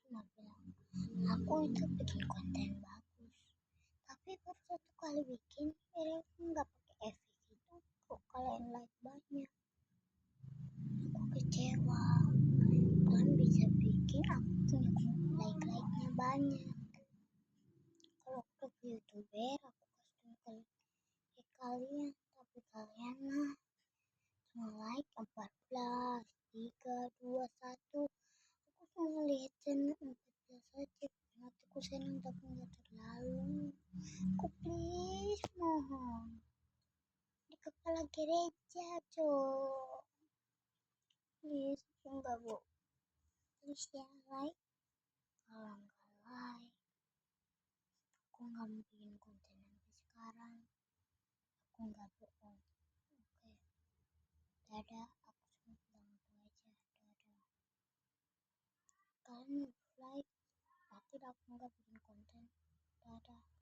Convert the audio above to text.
cuma bilang aku itu bikin konten bagus, tapi baru satu kali bikin aku nggak pakai efek itu kok kalian like banyak. Aku kecewa, kalian bisa bikin aku punya like-nya banyak. Kalau aku ke youtuber aku kasih ke kalian, tapi kalian mah cuma like 14, 3, 2, 1. Aku cuma lihat channel 14 saja karena aku senang tapi nggak terlalu. Aku please mohon di kepala gereja cok, please enggak bu, please ya like. Kalau nggak like aku nggak mau bikin konten sampai sekarang. Aku nggak bohong. Oke, dadah, aku cuma bilang itu aja. Dadah, kalian like, pasti aku nggak bikin konten.